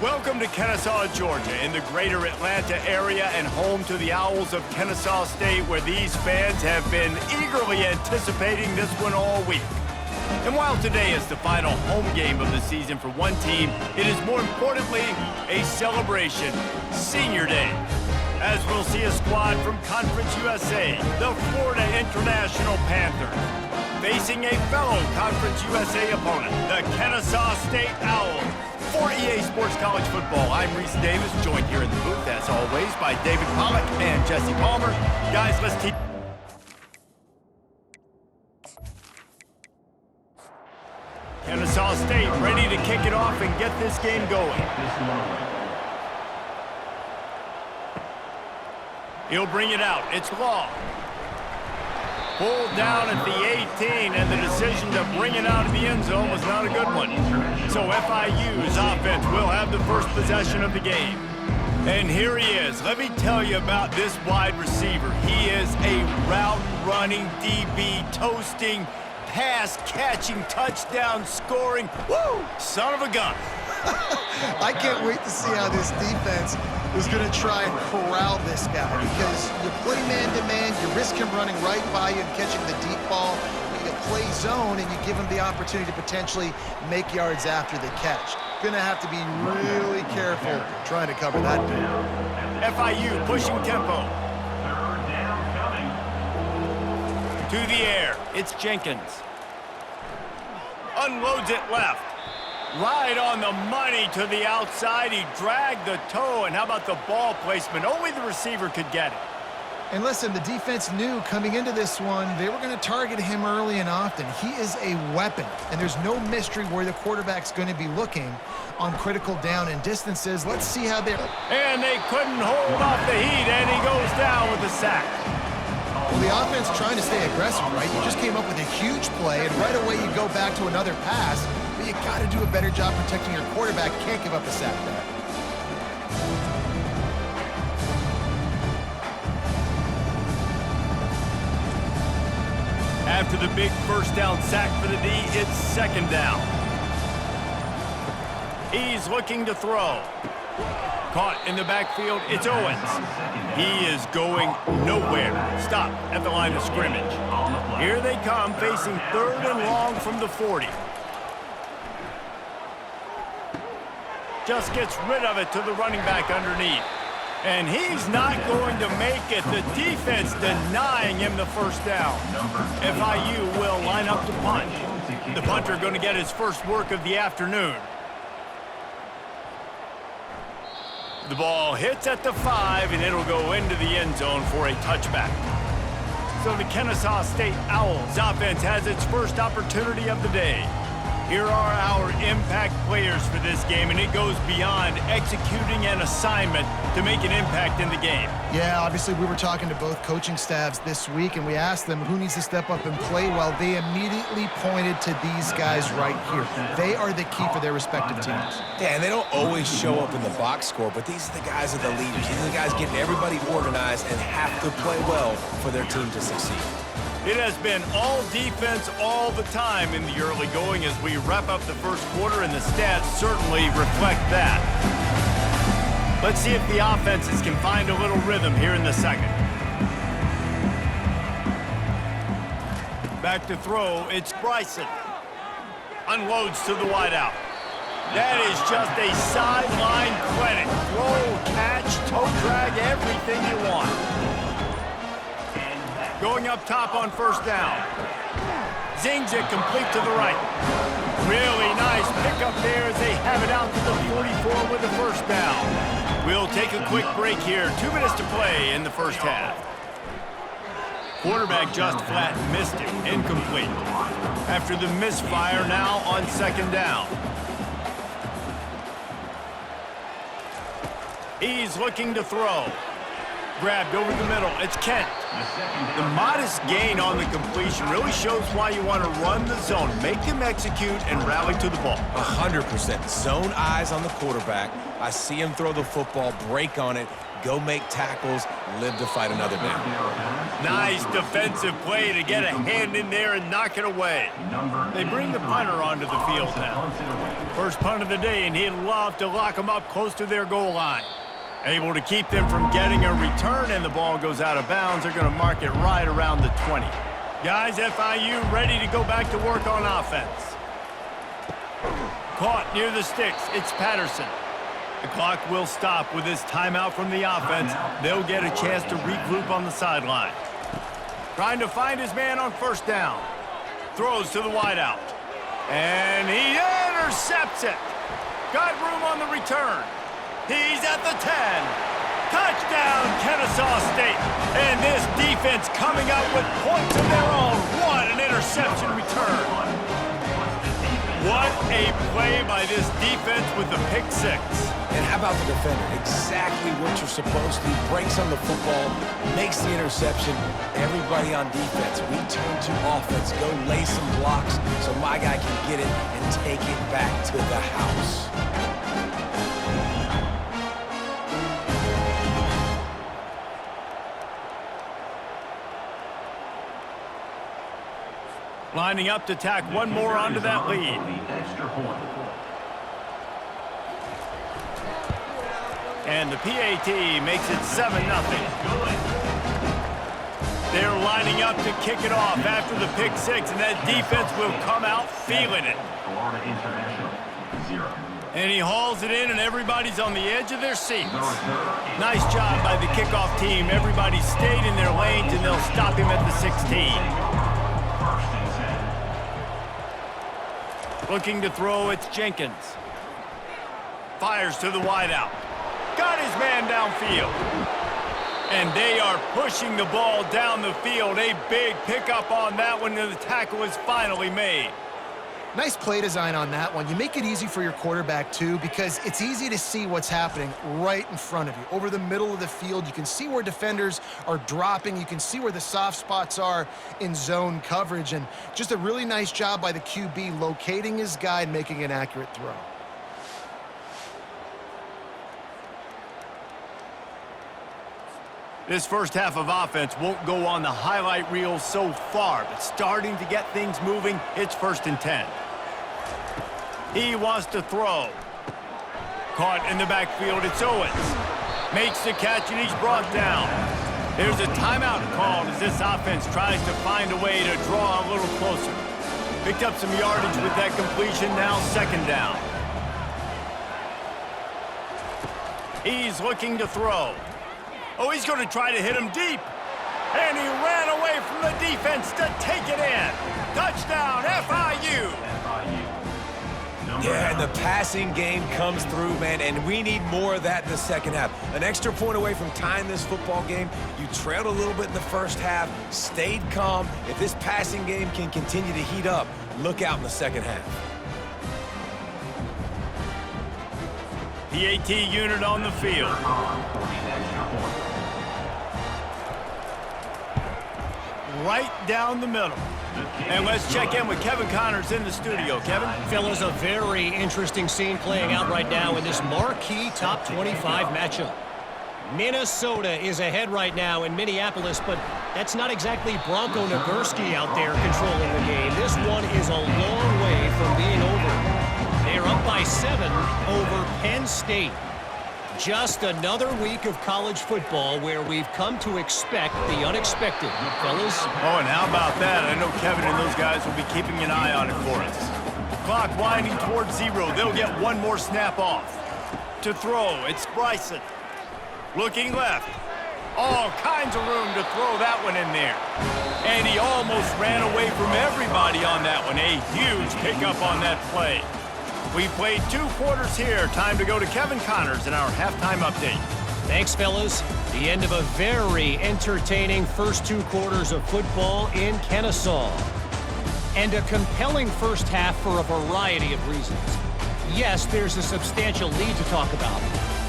Welcome to Kennesaw, Georgia, in the greater Atlanta area and home to the Owls of Kennesaw State, where these fans have been eagerly anticipating this one all week. And while today is the final home game of the season for one team, it is more importantly a celebration, Senior Day, as we'll see a squad from Conference USA, the Florida International Panthers, facing a fellow Conference USA opponent, the Kennesaw State Owls. For EA Sports College Football, I'm Reese Davis, joined here in the booth, as always, by David Pollack and Jesse Palmer. Guys, let's keep... Kennesaw State ready to kick it off and get this game going. He'll bring it out. It's Law. Pulled down at the 18, and the decision to bring it out of the end zone was not a good one. So FIU's offense will have the first possession of the game. And here he is. Let me tell you about this wide receiver. He is a route-running DB, toasting, pass-catching, touchdown-scoring, woo, son of a gun. I can't wait to see how this defense is going to try and corral this guy, because you play man-to-man, you risk him running right by you and catching the deep ball. You play zone, and you give him the opportunity to potentially make yards after the catch. Going to have to be really careful trying to cover that ball. FIU pushing tempo. To the air. It's Jenkins. Unloads it left. Right on the money to the outside. He dragged the toe, and how about the ball placement? Only the receiver could get it. And listen, the defense knew coming into this one, they were going to target him early and often. He is a weapon, and there's no mystery where the quarterback's going to be looking on critical down and distances. Let's see how they're... And they couldn't hold off the heat, and he goes down with a sack. Well, the offense trying to stay aggressive, right? You just came up with a huge play, and right away you go back to another pass. But you got to do a better job protecting your quarterback. Can't give up a sack there. After the big first down sack for the D, it's second down. He's looking to throw. Caught in the backfield, it's Owens. He is going nowhere. Stop at the line of scrimmage. Here they come, facing third and long from the 40. Just gets rid of it to the running back underneath. And he's not going to make it. The defense denying him the first down. FIU will line up to punt. The punter going to get his first work of the afternoon. The ball hits at the 5, and it'll go into the end zone for a touchback. So the Kennesaw State Owls offense has its first opportunity of the day. Here are our impact players for this game, and it goes beyond executing an assignment to make an impact in the game. Yeah, obviously we were talking to both coaching staffs this week, and we asked them who needs to step up and play well. They immediately pointed to these guys right here. They are the key for their respective teams. Yeah, and they don't always show up in the box score, but these are the guys that are the leaders. These are the guys getting everybody organized and have to play well for their team to succeed. It has been all defense all the time in the early going as we wrap up the first quarter, and the stats certainly reflect that. Let's see if the offenses can find a little rhythm here in the second. Back to throw, it's Bryson. Unloads to the wideout. That is just a sideline clinic. Throw, catch, toe drag, everything you want. Going up top on first down. Zings it complete to the right. Really nice pickup there as they have it out to the 44 with the first down. We'll take a quick break here. 2 minutes to play in the first half. Quarterback just flat missed it. Incomplete. After the misfire, now on second down. He's looking to throw. Grabbed over the middle. It's Kent. The modest gain on the completion really shows why you want to run the zone. Make them execute and rally to the ball. 100%. Zone eyes on the quarterback. I see him throw the football, break on it, go make tackles, live to fight another down. Nice defensive play to get a hand in there and knock it away. They bring the punter onto the field now. First punt of the day, and he'd love to lock them up close to their goal line. Able to keep them from getting a return, and the ball goes out of bounds. They're going to mark it right around the 20. Guys, FIU ready to go back to work on offense. Caught near the sticks. It's Patterson. The clock will stop with this timeout from the offense. They'll get a chance to regroup on the sideline. Trying to find his man on first down. Throws to the wideout. And he intercepts it. Got room on the return. He's at the 10. Touchdown, Kennesaw State. And this defense coming up with points of their own. What an interception return. What a play by this defense with the pick six. And how about the defender? Exactly what you're supposed to. Breaks on the football, makes the interception. Everybody on defense, we turn to offense. Go lay some blocks so my guy can get it and take it back to the house. Lining up to tack one more onto that lead. And the PAT makes it 7-0. They're lining up to kick it off after the pick six, and that defense will come out feeling it. And he hauls it in, and everybody's on the edge of their seats. Nice job by the kickoff team. Everybody stayed in their lanes, and they'll stop him at the 16. Looking to throw, it's Jenkins. Fires to the wideout. Got his man downfield. And they are pushing the ball down the field. A big pickup on that one, and the tackle is finally made. Nice play design on that one. You make it easy for your quarterback, too, because it's easy to see what's happening right in front of you. Over the middle of the field, you can see where defenders are dropping. You can see where the soft spots are in zone coverage. And just a really nice job by the QB locating his guy and making an accurate throw. This first half of offense won't go on the highlight reel so far, but starting to get things moving, it's 1st and 10. He wants to throw. Caught in the backfield, it's Owens. Makes the catch, and he's brought down. There's a timeout called as this offense tries to find a way to draw a little closer. Picked up some yardage with that completion, now 2nd down. He's looking to throw. Oh, he's going to try to hit him deep. And he ran away from the defense to take it in. Touchdown, FIU. Yeah, and the passing game comes through, man, and we need more of that in the second half. An extra point away from tying this football game. You trailed a little bit in the first half, stayed calm. If this passing game can continue to heat up, look out in the second half. PAT unit on the field. Right down the middle. And let's check in with Kevin Connors in the studio. Kevin? Fellas, a very interesting scene playing out right now in this marquee top 25 matchup. Minnesota is ahead right now in Minneapolis, but that's not exactly Bronco Nagurski out there controlling the game. This one is a long way from being over. They're up by 7 over Penn State. Just another week of college football where we've come to expect the unexpected, fellas. Oh, and how about that? I know Kevin and those guys will be keeping an eye on it for us. Clock winding towards 0. They'll get one more snap off. To throw, it's Bryson. Looking left. All kinds of room to throw that one in there. And he almost ran away from everybody on that one. A huge pickup on that play. We've played 2 quarters here. Time to go to Kevin Connors in our halftime update. Thanks, fellas. The end of a very entertaining first 2 quarters of football in Kennesaw. And a compelling first half for a variety of reasons. Yes, there's a substantial lead to talk about,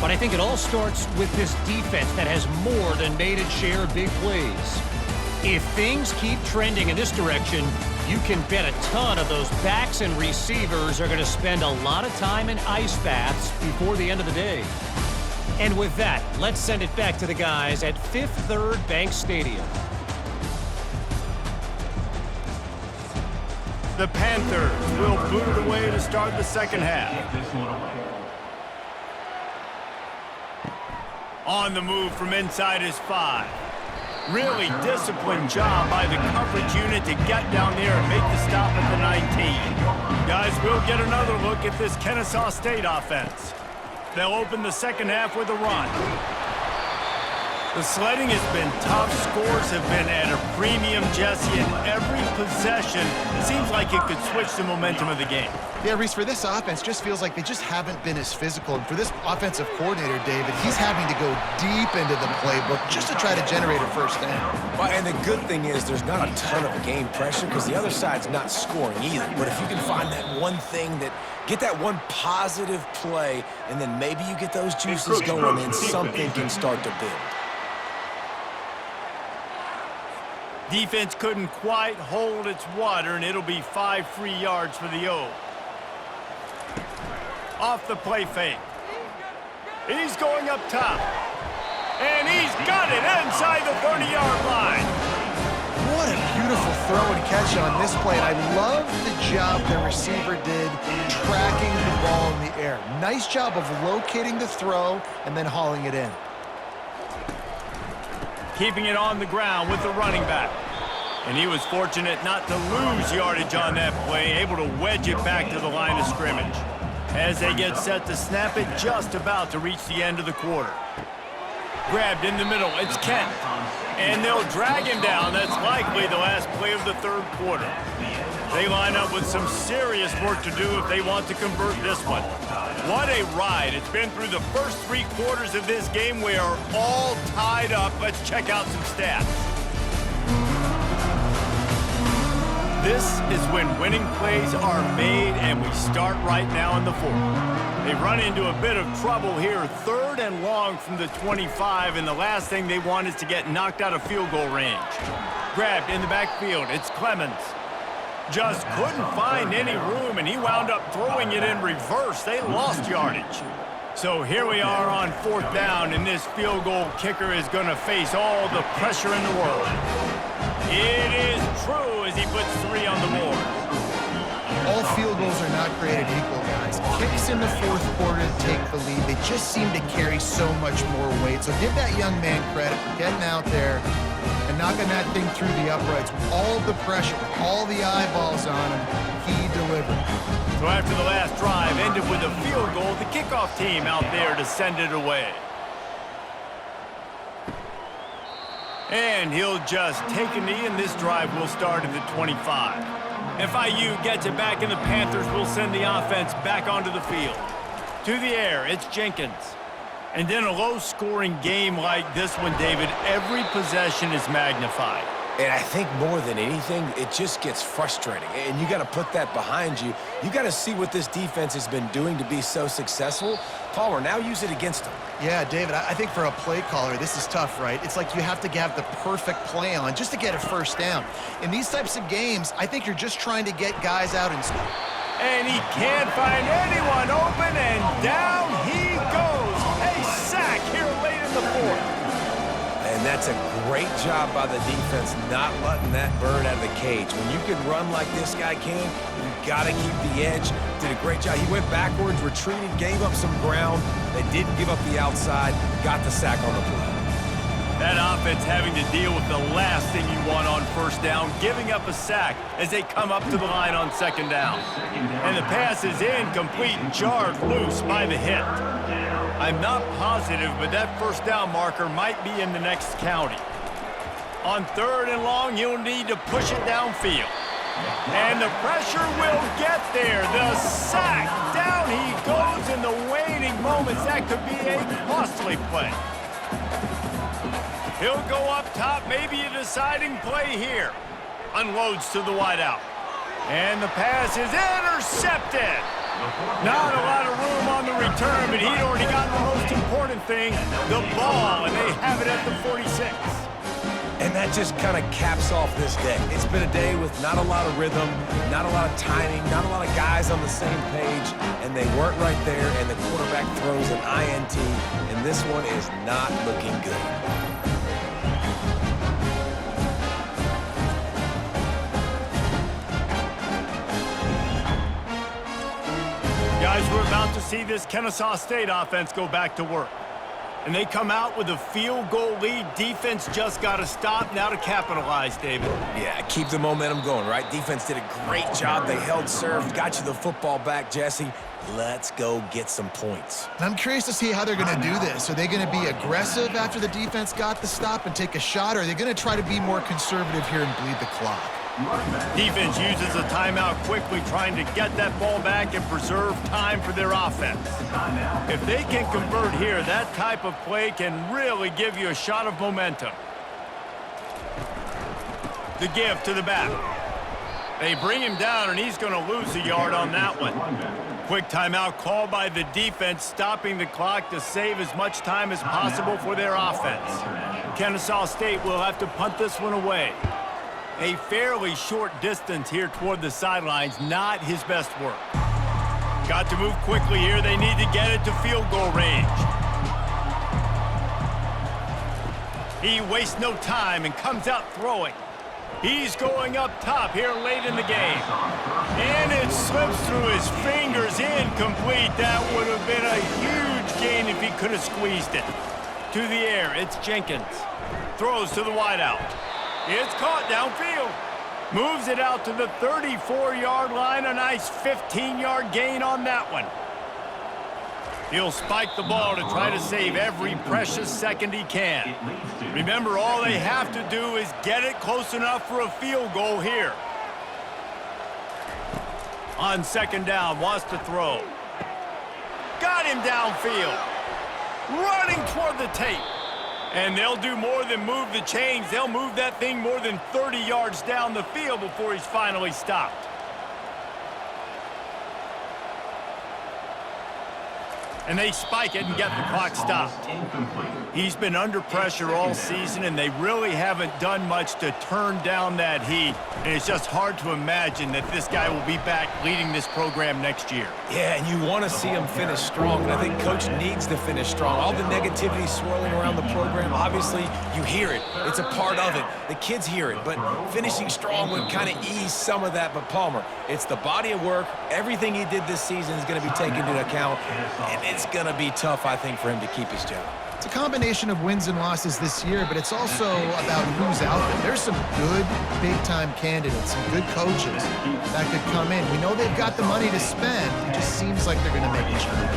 but I think it all starts with this defense that has more than made its share of big plays. If things keep trending in this direction, you can bet a ton of those backs and receivers are going to spend a lot of time in ice baths before the end of the day. And with that, let's send it back to the guys at Fifth Third Bank Stadium. The Panthers will boot it away to start the second half. On the move from inside his 5. Really disciplined job by the coverage unit to get down there and make the stop at the 19. Guys, we'll get another look at this Kennesaw State offense. They'll open the second half with a run. The sledding has been tough. Scores have been at a premium, Jesse, and every possession seems like it could switch the momentum of the game. Yeah, Reese, for this offense, just feels like they just haven't been as physical. And for this offensive coordinator, David, he's having to go deep into the playbook just to try to generate a first down. Well, and the good thing is there's not a ton of game pressure because the other side's not scoring either. But if you can find that one thing get that one positive play, and then maybe you get those juices going, and something can start to build. Defense couldn't quite hold its water, and it'll be 5 free yards for the O. Off the play fake. He's going up top. And he's got it inside the 30-yard line. What a beautiful throw and catch on this play. And I love the job the receiver did tracking the ball in the air. Nice job of locating the throw and then hauling it in. Keeping it on the ground with the running back. And he was fortunate not to lose yardage on that play, able to wedge it back to the line of scrimmage. As they get set to snap it, just about to reach the end of the quarter. Grabbed in the middle, it's Kent. And they'll drag him down. That's likely the last play of the third quarter. They line up with some serious work to do if they want to convert this one. What a ride. It's been through the first 3 quarters of this game. We are all tied up. Let's check out some stats. This is when winning plays are made, and we start right now in the 4th. They run into a bit of trouble here, 3rd and long from the 25, and the last thing they want is to get knocked out of field goal range. Grabbed in the backfield, it's Clemens. Just couldn't find any room, and he wound up throwing it in reverse. They lost yardage. So here we are on 4th down, and this field goal kicker is going to face all the pressure in the world. It is true as he puts 3 on the board. All field goals are not created equal, guys. Kicks in the 4th quarter to take the lead. They just seem to carry so much more weight. So give that young man credit for getting out there and knocking that thing through the uprights with all the pressure, all the eyeballs on him. He delivered. So after the last drive ended with a field goal, the kickoff team out there to send it away. And he'll just take a knee, and this drive will start at the 25. FIU gets it back, and the Panthers will send the offense back onto the field. To the air, it's Jenkins. And in a low-scoring game like this one, David, every possession is magnified. And I think more than anything, it just gets frustrating. And you got to put that behind you. You got to see what this defense has been doing to be so successful. Palmer, now use it against them. Yeah, David, I think for a play caller, this is tough, right? It's like you have to have the perfect play on just to get a first down. In these types of games, I think you're just trying to get guys out and score. And he can't find anyone open, and down he goes. A sack here late in the 4th. And that's a great job by the defense not letting that bird out of the cage. When you can run like this guy can, you got to keep the edge. Did a great job. He went backwards, retreated, gave up some ground. They didn't give up the outside, got the sack on the play. That offense having to deal with the last thing you want on first down, giving up a sack as they come up to the line on 2nd down. And the pass is incomplete, jarred loose by the hit. I'm not positive, but that first down marker might be in the next county. On 3rd and long, you'll need to push it downfield. And the pressure will get there. The sack, down he goes in the waning moments. That could be a costly play. He'll go up top, maybe a deciding play here. Unloads to the wideout. And the pass is intercepted. Not a lot of room on the return, but he'd already gotten the most important thing, the ball, and they have it at the 46. And that just kind of caps off this day. It's been a day with not a lot of rhythm, not a lot of timing, not a lot of guys on the same page, and they weren't right there, and the quarterback throws an INT, and this one is not looking good. see this Kennesaw State offense go back to work. And they come out with a field goal lead. Defense just got to stop now to capitalize, David. Yeah, keep the momentum going, right? Defense did a great job. They held serve, got you the football back, Jesse. Let's go get some points. I'm curious to see how they're going to do this. Are they going to be aggressive after the defense got the stop and take a shot, or are they going to try to be more conservative here and bleed the clock? Defense uses a timeout quickly, trying to get that ball back and preserve time for their offense. If they can convert here, that type of play can really give you a shot of momentum. The give to the back. They bring him down, and he's going to lose a yard on that one. Quick timeout called by the defense, stopping the clock to save as much time as possible for their offense. Kennesaw State will have to punt this one away. A fairly short distance here toward the sidelines, not his best work. Got to move quickly here. They need to get it to field goal range. He wastes no time and comes out throwing. He's going up top here late in the game. And it slips through his fingers, incomplete. That would have been a huge gain if he could have squeezed it. To the air, it's Jenkins. Throws to the wideout. It's caught downfield. Moves it out to the 34-yard line. A nice 15-yard gain on that one. He'll spike the ball to try to save every precious second he can. Remember, all they have to do is get it close enough for a field goal here. On second down, wants to throw. Got him downfield. Running toward the tape. And they'll do more than move the chains. They'll move that thing more than 30 yards down the field before he's finally stopped. And they spike it and get the clock stopped. He's been under pressure all season, and they really haven't done much to turn down that heat. And it's just hard to imagine that this guy will be back leading this program next year. Yeah, and you want to see him finish strong, and I think Coach needs to finish strong. All the negativity swirling around the program, obviously, you hear it. It's a part of it. The kids hear it, but finishing strong would kind of ease some of that. But Palmer, it's the body of work. Everything he did this season is going to be taken into account, and it's going to be tough, I think, for him to keep his job. It's a combination of wins and losses this year, but it's also about who's out there. There's some good big-time candidates, some good coaches that could come in. We know they've got the money to spend. It just seems like they're going to make a change.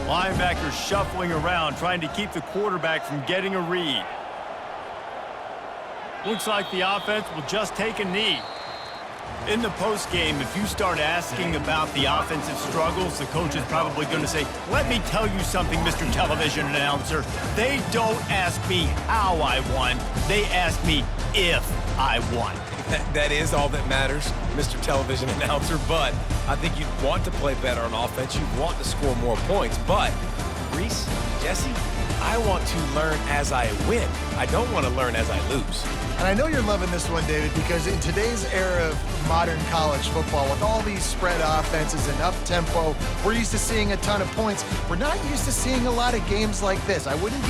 Linebackers shuffling around, trying to keep the quarterback from getting a read. Looks like the offense will just take a knee. In the postgame, if you start asking about the offensive struggles, the coach is probably going to say, let me tell you something, Mr. Television Announcer. They don't ask me how I won. They ask me if I won. That is all that matters, Mr. Television Announcer, but I think you'd want to play better on offense. You'd want to score more points, but Reese, Jesse, I want to learn as I win. I don't want to learn as I lose. And I know you're loving this one, David, because in today's era of modern college football, with all these spread offenses and up-tempo, we're used to seeing a ton of points. We're not used to seeing a lot of games like this. I wouldn't